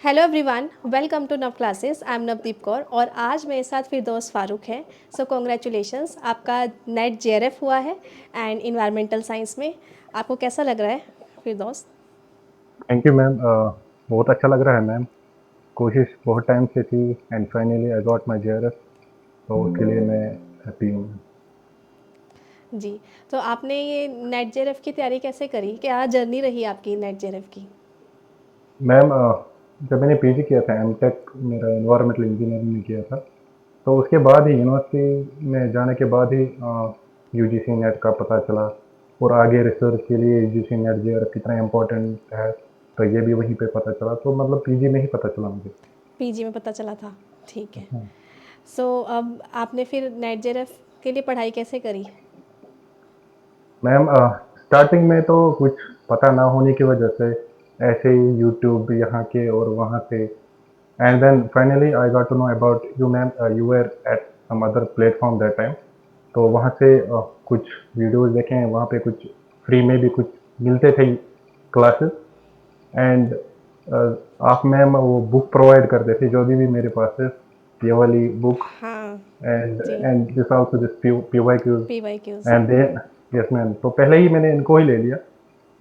Hello everyone, welcome to नव classes. I am Navdeep Kaur और आज मेरे साथ फिरदौस फारूक है। सो कॉन्ग्रेचुलेशंस, आपका नेट जेआरएफ हुआ है एंड इन्वायरमेंटल साइंस में। आपको कैसा लग रहा है फिरदौस? Thank you ma'am. बहुत अच्छा लग रहा है मैम। कोशिश बहुत टाइम से थी and finally I got my JRF. तो उसके लिए मैं हैप्पी हूँ। जी, तो आपने ये नेट जेआरएफ की तैयारी कैसे करी? क्या जर्नी रही आपकी नेट जेआरएफ की? मैम, जब मैंने पीजी किया था एमटेक मेरा एनवायरमेंटल इंजीनियरिंग में किया था, तो उसके बाद ही यूनिवर्सिटी में जाने के बाद ही यूजीसी नेट का पता चला और आगे रिसर्च के लिए यूजीसी नेट जेआरएफ कितना इम्पोर्टेंट है। तो ये भी वहीं पे पता चला, तो मतलब पीजी में ही पता चला मुझे। पीजी में पता चला था। ठीक है। हाँ। सो अब आपने फिर नेट जेआरएफ के लिए पढ़ाई कैसे करी? मैम, स्टार्टिंग में तो कुछ पता ना होने की वजह से ऐसे ही यूट्यूब यहाँ के और वहाँ से, and then finally I got to know about you ma'am. You were at some other platform that time. तो वहाँ से कुछ वीडियोस देखे हैं, वहाँ पे कुछ फ्री में भी कुछ मिलते थे क्लासेस। एंड आप मैम वो बुक प्रोवाइड करते थे जो भी मेरे पास है, ये वाली बुक। हाँ एंड जी। And this also this PY Qs. P Y Qs. And then yes ma'am, तो पहले ही मैंने इनको ही ले लिया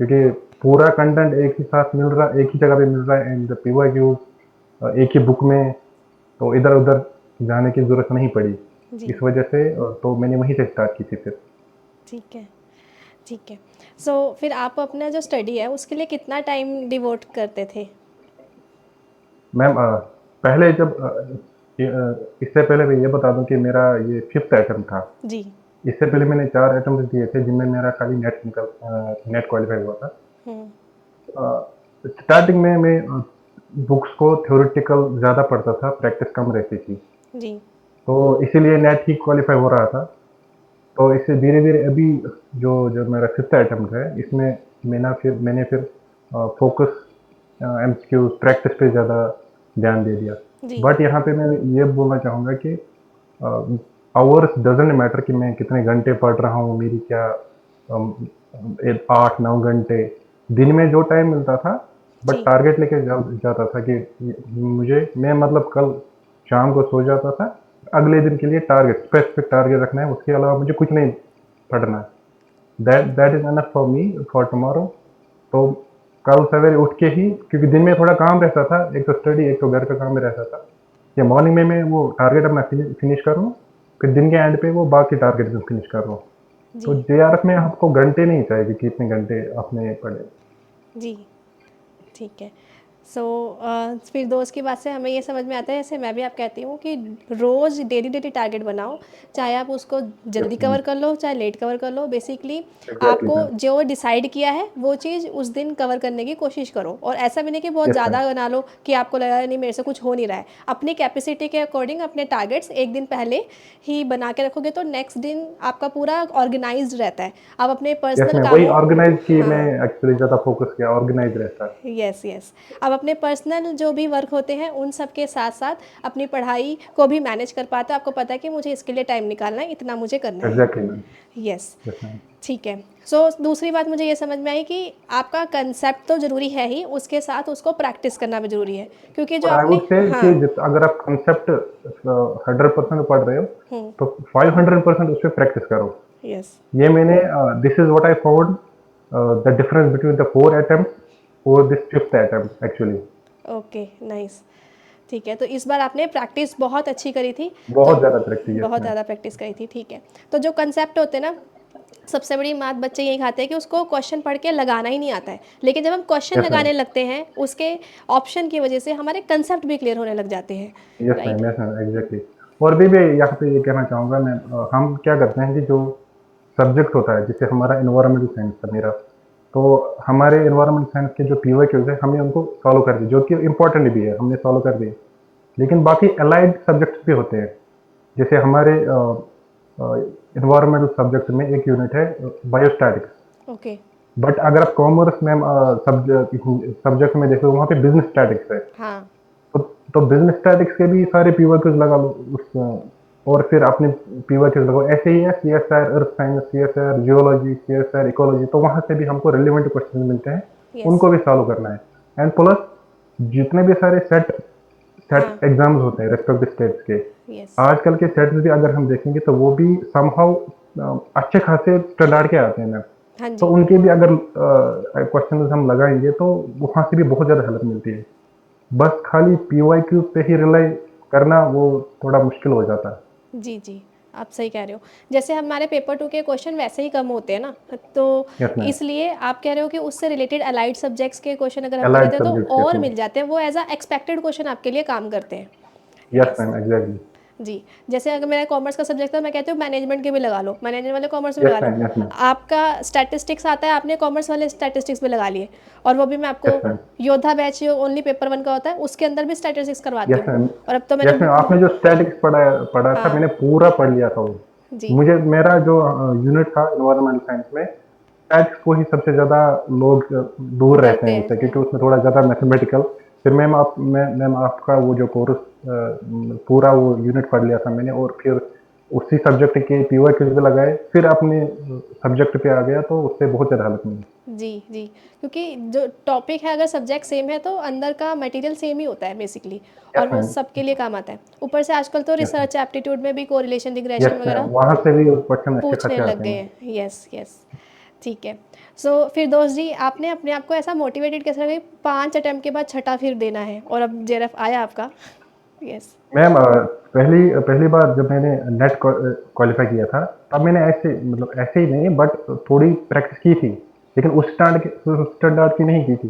क्योंकि पूरा कंटेंट एक ही साथ मिल रहा, एक ही जगह पे मिल रहा है एंड पीवाई क्यूज एक ही बुक में। तो इधर उधर जाने की जरूरत नहीं पड़ी। जी। इस वजह से तो मैंने वहीं से स्टार्ट की थी फिर। ठीक है। ठीक है। सो फिर आप अपना जो स्टडी है उसके लिए कितना टाइम डिवोट करते थे? मैम, पहले जब इससे पहले मैं ये बता दूं कि मेरा ये फिफ्थ अटेम्प्ट था। जी। इससे पहले मैंने 4 अटेम्प्ट दिए थे जिनमें मेरा खाली नेट क्वालिफाई हुआ था। हुँ। स्टार्टिंग में मैं बुक्स को थ्योरेटिकल ज़्यादा पढ़ता था, प्रैक्टिस कम रहती थी। जी। तो इसीलिए नेट ही क्वालिफाई हो रहा था। तो इससे धीरे-धीरे अभी जो मेरा फिफ्थ अटेम्प्ट है, इसमें मैंने फिर फ़ोकस एमसीक्यूज़ प्रैक्टिस पे ज़्यादा ध्यान दे दिया। जी। बट यहाँ पे मैं ये बोलना चाहूँगा कि आवर्स डज़न्ट मैटर कि मैं कितने घंटे पढ़ रहा हूँ, मेरी क्या अम, 8-9 घंटे दिन में जो टाइम मिलता था, बट जी। टारगेट लेके जाता था कि मैं मतलब कल शाम को सो जाता था, अगले दिन के लिए टारगेट स्पेसिफिक टारगेट रखना है, उसके अलावा मुझे कुछ नहीं पढ़ना है। दैट जी। That is enough for me for tomorrow. तो कल सवेरे उठ के ही, क्योंकि दिन में थोड़ा काम रहता था, एक तो स्टडी एक तो घर का काम भी रहता था, कि मॉर्निंग में मैं वो टारगेट अपना फिनिश कर लूँ, फिर दिन के एंड पे वो बाकी टारगेट भी फिनिश कर लूँ। तो जी। जेआरएफ में आपको घंटे नहीं चाहिए कि कितने घंटे आपने पढ़े। जी। ठीक है। सो फिर दोस्त की बात से हमें ये समझ में आता है, जैसे मैं भी आप कहती हूँ कि रोज़ डेली डेली टारगेट बनाओ। चाहे आप उसको यस जल्दी मैम। कवर कर लो चाहे लेट कवर कर लो, बेसिकली एग्जैक्टली आपको मैम। जो डिसाइड किया है वो चीज़ उस दिन कवर करने की कोशिश करो। और ऐसा भी नहीं कि बहुत यस मैम। ज़्यादा बना लो कि आपको लगा नहीं मेरे से कुछ हो नहीं रहा है। अपनी कैपेसिटी के अकॉर्डिंग अपने टारगेट्स एक दिन पहले ही बना के रखोगे तो नेक्स्ट दिन आपका पूरा ऑर्गेनाइज्ड रहता है। आप अपने यस पर्सनल मैम, वही कामों। ऑर्गेनाइज की मैं हाँ। एक्चुअली ज़्यादा फोकस किया, ऑर्गेनाइज रहता है। Yes yes. अब अपने पर्सनल जो भी वर्क होते हैं उन सब के साथ साथ अपनी पढ़ाई को भी मैनेज कर पाते हो। आपको पता है कि मुझे इसके लिए टाइम निकालना है, इतना मुझे करना है। Exactly ma'am. Yes. Yes ma'am. ठीक है। सो दूसरी बात मुझे ये समझ में आई कि आपका कंसेप्ट तो ज़रूरी है ही, उसके साथ उसको प्रैक्टिस करना भी ज़रूरी है, क्योंकि जो और आई आपने। वुड से हाँ। कि अगर आप कंसेप्ट 100% पढ़ रहे हो, हम्म। तो 500% उस पर प्रैक्टिस करो। यस। ये मैंने this is what I found the difference between the 4 attempt और this fifth attempt actually. Okay, nice. ठीक है, तो इस बार आपने प्रैक्टिस बहुत अच्छी करी थी। तो बहुत ज़्यादा प्रैक्टिस, यस बहुत मैम। ज़्यादा प्रैक्टिस करी थी, ठीक है। तो जो कंसेप्ट होते हैं ना, सबसे बड़ी बात बच्चे यही खाते हैं कि उसको क्वेश्चन पढ़ के लगाना ही नहीं आता है। लेकिन जब हम क्वेश्चन यस मैम। लगाने लगते हैं उसके ऑप्शन की वजह से हमारे कंसेप्ट भी क्लियर होने लग जाते हैं। Yes right. Ma'am. Yes ma'am, exactly. और भी यहाँ पे ये कहना चाहूँगा मैं, हम क्या करते हैं कि जो सब्जेक्ट होता है, जैसे हमारा एनवायरमेंटल साइंस था मेरा, तो हमारे एनवायरमेंटल साइंस के जो पीवाई क्यूज है हमने उनको सॉल्व कर दिए, जो कि इंपॉर्टेंट भी है, हमने सॉल्व कर दिए। लेकिन बाकी अलाइड सब्जेक्ट्स भी होते हैं। जैसे हमारे एनवायरमेंटल सब्जेक्ट में एक यूनिट है बायोस्टैटिक्स। ओके। बट अगर आप कॉमर्स में सब्जेक्ट में देखो, वहाँ पे बिजनेस स्टैटिक्स है। हाँ। तो बिजनेस स्टैटिक्स के भी सारे पीवर्ड्स लगा लो और फिर अपने पीवर्ड्स लगाओ। ऐसे ही है CSR earth science, CSR geology, CSR ecology, तो वहाँ से भी हमको रिलेवेंट क्वेश्चन मिलते हैं, यस। उनको भी सॉल्व करना है। एंड प्लस जितने भी सारे सेट सेट हाँ एग्जाम्स होते हैं रेस्पेक्टिव स्टेट्स के, यस आजकल के सेट्स भी अगर हम देखेंगे तो वो भी समहाउ अच्छे खासे स्टैंडर्ड के आते हैं मैम। हाँ तो जी उनके भी अगर क्वेश्चन हम लगाएंगे तो वहाँ से भी बहुत ज़्यादा हेल्प मिलती है। बस खाली पीवाईक्यू पे ही रिलाई करना वो थोड़ा मुश्किल हो जाता है। जी जी आप सही कह रहे हो। जैसे हमारे पेपर टू के क्वेश्चन वैसे ही कम होते हैं ना, तो यस मैम। इसलिए आप कह रहे हो कि उससे रिलेटेड अलाइड सब्जेक्ट्स के क्वेश्चन अगर हमको अलाइड देते हैं तो सब्जेक्ट्स, यस और मैम। मिल जाते हैं, वो एज अ एक्सपेक्टेड क्वेश्चन आपके लिए काम करते हैं। Yes yes ma'am, exactly. जी। जैसे अगर मेरा कॉमर्स का सब्जेक्ट था, मैं कहती हूँ मैनेजमेंट के भी लगा लो, मैनेजमेंट वाले कॉमर्स में यस लगा लो। Ma'am, yes ma'am. आपका स्टैटिस्टिक्स आता है, आपने कॉमर्स वाले स्टैटिस्टिक्स में लगा लिए, और वो भी मैं आपको यस मैम। योद्धा बैच जो ओनली पेपर वन का होता है उसके अंदर भी स्टैटिस्टिक्स करवाती यस हूँ। मैम। और अब तो मैंने यस मैम, बुक में। आपने जो स्टैटिक्स पढ़ा था हाँ मैंने पूरा पढ़ लिया था वो। जी मुझे मेरा जो यूनिट था इन्वायरमेंटल साइंस में, स्टैटिक्स को ही सबसे ज़्यादा लोग दूर रहते डरते हैं हैं। उससे, क्योंकि उसमें थोड़ा ज़्यादा मैथमेटिकल। फिर मैम आपका वो जो कोर्स पूरा वो यूनिट पढ़ लिया था मैंने, और फिर उसी सब्जेक्ट के पीवाई क्विज भी लगाए, फिर अपने सब्जेक्ट पे आ गया, तो उससे बहुत ज़्यादा हेल्प मिली। जी जी क्योंकि जो टॉपिक है, अगर सब्जेक्ट सेम है तो अंदर का मटेरियल सेम ही होता है बेसिकली, और यस वो मैम। सबके लिए काम आता है। ऊपर से आजकल तो यस मैम। रिसर्च एप्टीट्यूड में भी कोरिलेशन रिग्रेशन यस मैम, वगैरह वहाँ से भी क्वेश्चन अच्छे पूछने खासे लग आते गए हैं। हैं। यस यस ठीक है। सो फिर दोस्त जी, आपने अपने आप को ऐसा मोटिवेटेड कैसे रखा कि 5 अटेम्प्ट के बाद छठा फिर देना है, और अब जेआरएफ आया आपका? यस मैम पहली पहली बार जब मैंने नेट क्वालिफाई किया था, तब मैंने ऐसे ही नहीं, बट थोड़ी प्रैक्टिस की थी, लेकिन उस स्टैंडर्ड की नहीं की थी।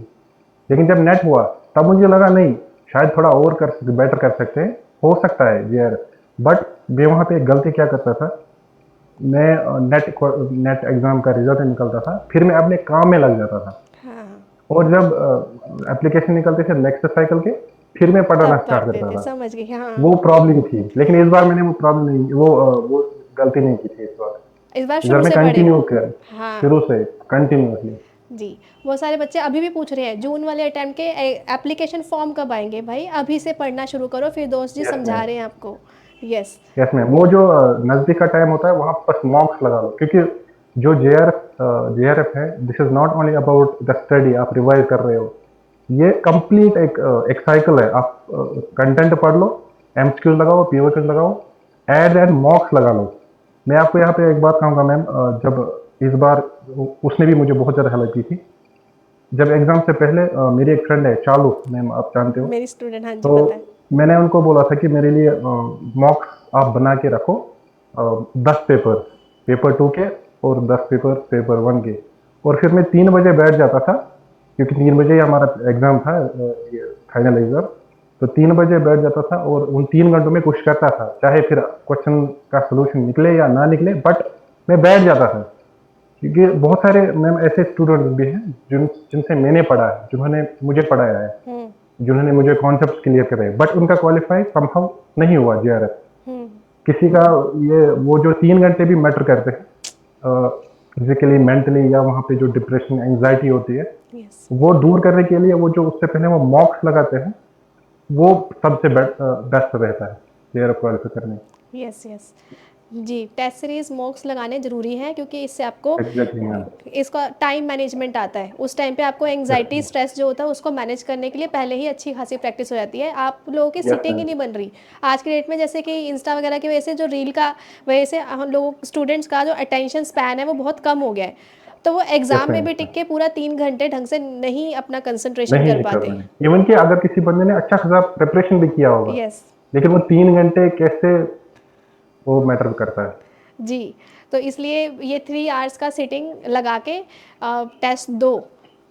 लेकिन जब नेट हुआ, तब मुझे लगा नहीं, शायद थोड़ा और बेटर कर सकते हैं, हो सकता है जेआर। बट मैं वहाँ पे एक गलती क्या करता था, मैं नेट एग्जाम का रिजल्ट निकलता था, फिर मैं अपने काम में लग जाता था। हाँ हाँ और जब एप्लीकेशन निकलते थे नेक्स्ट साइकिल के, फिर मैं पढ़ना तब स्टार्ट पढ़ते करता थे, था। समझ गए हाँ। वो प्रॉब्लम थी, लेकिन इस बार मैंने वो प्रॉब्लम नहीं, वो गलती नहीं की थी इस बार। इस बार इस बार शुरू मैं से पढ़े हो। कंटिन्यू कर, हाँ शुरू से कंटिन्यूअसली। जी। वो सारे बच्चे अभी भी पूछ रहे हैं जून वाले अटेम्प्ट के एप्लीकेशन फॉर्म कब आएंगे, भाई अभी से पढ़ना शुरू करो, फिर दोस्त जी यस समझा मैम। रहे हैं आपको। यस यस मैम, वो जो नज़दीक का टाइम होता है वहाँ बस मॉक्स लगा लो, क्योंकि जो जेआरएफ है, this is not only about the study, आप रिवाइज कर रहे हो। ये कंप्लीट एक साइकिल है। आप कंटेंट पढ़ लो, एमसीक्यूज लगाओ, पीओक्यूज लगाओ, एंड मॉक्स लगा लो। मैं आपको यहाँ पे एक बात कहूँगा मैम, जब इस बार उसने भी मुझे बहुत ज़्यादा हेल्प की थी। जब एग्जाम से पहले मेरी एक फ्रेंड है चालू, मैम आप जानते हो, मेरी स्टूडेंट, हाँ जी तो पता है। मैंने उनको बोला था कि मेरे लिए मॉक्स आप बना के रखो, 10 पेपर, पेपर 2 के, और 10 पेपर पेपर 1 के। और फिर मैं 3 बजे बैठ जाता था, क्योंकि 3 बजे ही हमारा एग्ज़ाम था, फाइनल एग्ज़ाम। तो 3 बजे बैठ जाता था, और उन 3 घंटों में कुछ करता था, चाहे फिर क्वेश्चन का सोल्यूशन निकले या ना निकले, बट मैं बैठ जाता था। क्योंकि बहुत सारे मैम ऐसे स्टूडेंट भी हैं जिनसे मैंने पढ़ा है, जिन्होंने मुझे पढ़ाया है, हम्म जिन्होंने मुझे कॉन्सेप्ट क्लियर करे, बट उनका क्वालिफाई समहाउ नहीं हुआ जेआरएफ। हम्म किसी का ये वो जो 3 घंटे भी मैटर करते हैं फिजिकली, मेंटली, या वहाँ पे जो डिप्रेशन एंजाइटी होती है, यस वो दूर करने के लिए वो जो उससे पहले वो मॉक्स लगाते हैं, वो सबसे बेस्ट रहता है जेआरएफ क्वालिफाई करने। यस यस जी। टेस्ट सीरीज मॉक्स लगाने ज़रूरी हैं, क्योंकि इससे आपको एग्जैक्टली मैम। इसका टाइम मैनेजमेंट आता है। उस टाइम पे आपको एंग्जाइटी यस स्ट्रेस जो होता है उसको मैनेज करने के लिए पहले ही अच्छी खासी प्रैक्टिस हो जाती है। आप लोगों की यस सिटिंग ही मैम। नहीं बन रही आज की डेट में, जैसे कि इंस्टा वगैरह की वजह से, जो रील का वजह से हम लोगों स्टूडेंट्स का जो अटेंशन स्पैन है वो बहुत कम हो गया है। तो वो यस एग्ज़ाम में मैम। भी टिक के पूरा 3 घंटे ढंग से नहीं अपना कंसंट्रेशन कर नहीं कर पाते। रहे हैं, इवन कि अगर किसी बंदे ने अच्छा खासा प्रिपरेशन भी किया होगा, यस लेकिन वो 3 घंटे कैसे, वो मैटर करता है। जी। तो इसलिए ये 3 आवर्स का सिटिंग लगा के टेस्ट दो,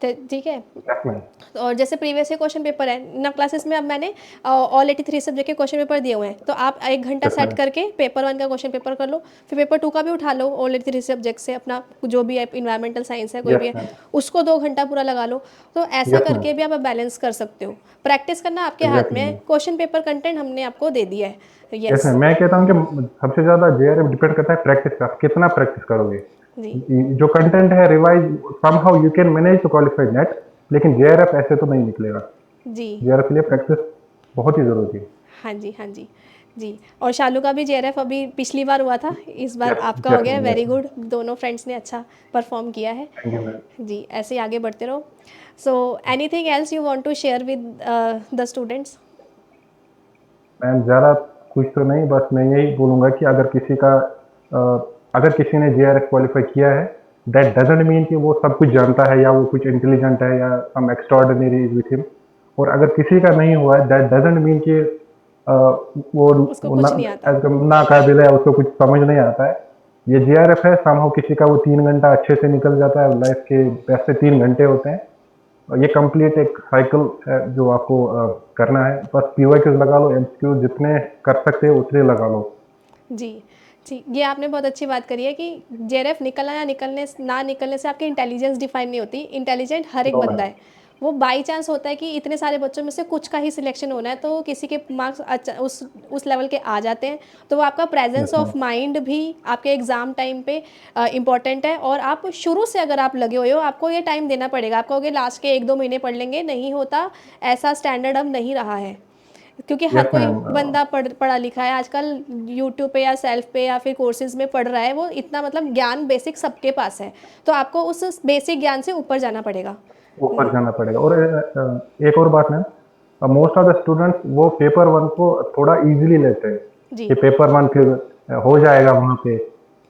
ठीक है। Yes ma'am. और जैसे प्रीवियस ईयर क्वेश्चन पेपर है ना, क्लासेस में अब मैंने ऑल 83 सब्जेक्ट के क्वेश्चन पेपर दिए हुए हैं, तो आप 1 घंटा यस सेट मैम। करके पेपर वन का क्वेश्चन पेपर कर लो, फिर पेपर टू का भी उठा लो, ऑल 83 सब्जेक्ट से अपना जो भी है, इन्वायरमेंटल साइंस है कोई भी यस है, मैम। उसको 2 घंटा पूरा लगा लो। तो ऐसा यस मैम। करके भी आप बैलेंस कर सकते हो। प्रैक्टिस करना आपके हाथ में एग्जैक्टली है, मैम। क्वेश्चन पेपर कंटेंट हमने आपको दे दिया है। यस यस मैम, मैं कहता हूँ कि सबसे ज़्यादा जेआरएफ डिपेंड करता है प्रैक्टिस का, आप कितना प्रैक्टिस करोगे। जी जो कंटेंट है revise, somehow you can manage to qualify NET, लेकिन जेआरएफ ऐसे तो नहीं निकलेगा। जी जेआरएफ के लिए प्रैक्टिस बहुत ही ज़रूरी है। हाँ जी, हाँ जी। जी, और शालू का भी जेआरएफ अभी पिछली बार हुआ था, इस बार यस, आपका हो यस गया है, मैम, वेरी यस। गुड। दोनों फ्रेंड्स ने अच्छा परफ़ॉर्म किया है। Thank you ma'am. जी, ऐसे ही आगे बढ़ते रहो। So anything else you want to share with the students? Ma'am ज़्यादा कुछ तो नहीं, बस मैं यही बोलूँगा कि अगर किसी ने जेआरएफ क्वालिफाई किया है, दैट डज़न्ट मीन कि वो सब कुछ जानता है या वो कुछ इंटेलिजेंट है या सम एक्स्ट्राऑर्डिनरी इज़ विथ हिम। और अगर किसी का नहीं हुआ है, दैट डज़न्ट मीन कि वो उसको वो कुछ नहीं आता। एकदम नाकाबिल है, उसको कुछ समझ नहीं आता है। ये जेआरएफ है, समहाउ किसी का वो 3 घंटा अच्छे से निकल जाता है, लाइफ के बेस्ट से 3 घंटे होते हैं। और ये कंप्लीट एक साइकिल है जो आपको करना है। बस पीवाईक्यूज लगा लो, एमसीक्यू जितने कर सकते हो उतने लगा लो। जी, जी, ये आपने बहुत अच्छी बात करी है कि जेआरएफ निकलना या ना निकलने से आपकी इंटेलिजेंस डिफाइन नहीं होती। इंटेलिजेंट हर एक नो बंदा मैम। है। वो बाई चांस होता है कि इतने सारे बच्चों में से कुछ का ही सिलेक्शन होना है, तो किसी के मार्क्स उस लेवल के आ जाते हैं, तो वो आपका presence yes ma'am. Of mind भी आपके एग्ज़ाम टाइम पे इम्पॉर्टेंट है। और आप शुरू से अगर आप लगे हुए हो, आपको ये टाइम देना पड़ेगा। आप कहोगे लास्ट के 1-2 महीने पढ़ लेंगे, नहीं होता। ऐसा स्टैंडर्ड अब नहीं रहा है। क्योंकि हर यस कोई मैम। बंदा पढ़ा लिखा है आजकल, यूट्यूब पे या सेल्फ पे या फिर कोर्सेज में पढ़ रहा है, वो इतना मतलब ज्ञान बेसिक सबके पास है, तो आपको उस बेसिक ज्ञान से ऊपर जाना पड़ेगा। ऊपर जाना पड़ेगा। और एक और बात ma'am, most of the students वो पेपर वन को थोड़ा इजीली लेते हैं जी। कि पेपर वन फिर हो जाएगा वहाँ पे।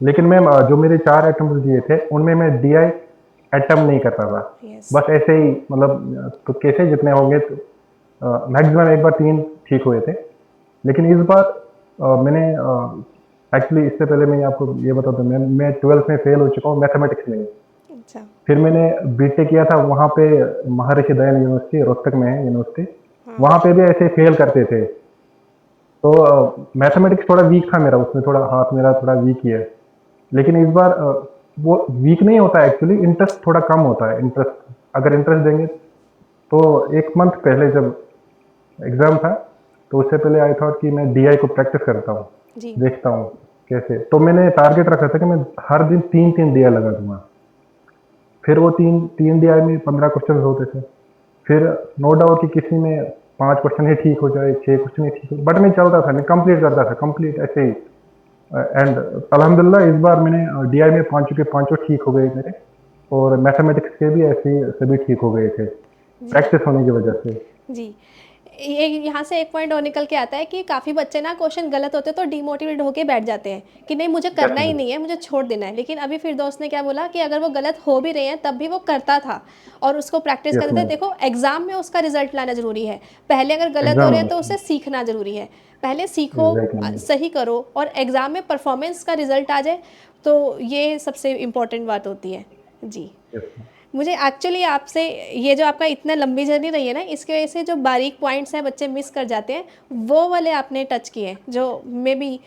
लेकिन मैम जो मेरे 4 अटेम्प्ट दिए थे उनमें मैं डीआई अटेम्प्ट नहीं करता था। यस। बस ऐसे ही मतलब तुक्के से जितने होंगे, मैक्सिमम एक बार 3 ठीक हुए थे। लेकिन इस बार मैंने एक्चुअली इससे पहले मैं आपको ये बता दूं, मैं 12th में फेल हो चुका हूँ मैथमेटिक्स में। अच्छा। फिर मैंने बीटेक किया था वहाँ पे, महर्षि दयानंद यूनिवर्सिटी रोहतक में है यूनिवर्सिटी। हाँ। वहाँ पे भी ऐसे फेल करते थे। तो मैथमेटिक्स थोड़ा वीक था मेरा, उसमें थोड़ा हाथ मेरा थोड़ा वीक ही है। लेकिन इस बार वो वीक नहीं होता एक्चुअली, इंटरेस्ट थोड़ा कम होता है। इंटरेस्ट अगर इंटरेस्ट देंगे तो 1 मंथ पहले जब एग्ज़ाम था, तो उससे पहले आई थॉट कि मैं डीआई को प्रैक्टिस करता हूँ, जी। देखता हूँ कैसे। तो मैंने टारगेट रखा था कि मैं हर दिन 3-3 डीआई लगा दूँगा। फिर वो 3 डीआई में 15 क्वेश्चन होते थे। फिर नो डाउट कि किसी में 5 क्वेश्चन ही ठीक हो जाए, 6 क्वेश्चन ही ठीक हो, बट मैं चलता था, मैं कंप्लीट करता था, कंप्लीट ऐसे ही। एंड अल्हम्दुलिल्लाह इस बार मैंने डीआई में पाँचों के पाँचों ठीक हो गए मेरे। और मैथमेटिक्स के भी ऐसे ही सभी ठीक हो गए थे, जी। प्रैक्टिस होने की वजह से। जी। ये यहाँ से एक पॉइंट और निकल के आता है कि काफ़ी बच्चे ना क्वेश्चन गलत होते तो डिमोटिवेट होके बैठ जाते हैं कि नहीं मुझे यस करना ही मैम। नहीं है, मुझे छोड़ देना है। लेकिन अभी फिर दोस्त ने क्या बोला कि अगर वो गलत हो भी रहे हैं तब भी वो करता था और उसको प्रैक्टिस यस करते थे। मैम। देखो एग्ज़ाम में उसका रिजल्ट लाना ज़रूरी है। पहले अगर गलत हो एग्जाम रहे में। हैं तो उसे सीखना ज़रूरी है। पहले सीखो, एग्जैक्टली। सही करो और एग्ज़ाम में परफॉर्मेंस का रिजल्ट आ जाए, तो ये सबसे इम्पोर्टेंट बात होती है। जी। Yes ma'am. मुझे एक्चुअली आपसे ये जो आपका इतना लंबी जर्नी रही है ना, इसकी वजह से जो बारीक पॉइंट्स हैं बच्चे मिस कर जाते हैं, वो वाले आपने टच किए हैं जो मे बी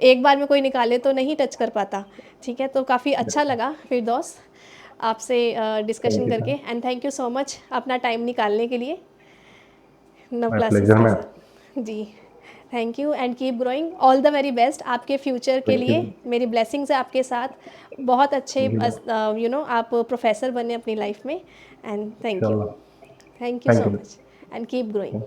एक बार में कोई निकाले तो नहीं टच कर पाता। ठीक है, तो काफ़ी अच्छा लगा फिरदौस आपसे थैंक डिस्कशन यू करके। Ma'am. And thank you so much अपना टाइम निकालने के लिए नव माय क्लासेस प्लेजर के मैम। साथ। जी, thank you and keep growing, all the very best आपके फ्यूचर के थैंक यू। लिए। मेरी ब्लेसिंग्स है आपके साथ। बहुत अच्छे थैंक यू मैम। आप प्रोफेसर बने अपनी लाइफ में। And thank you. इंशाल्लाह। Thank you thank so you. Much and keep growing.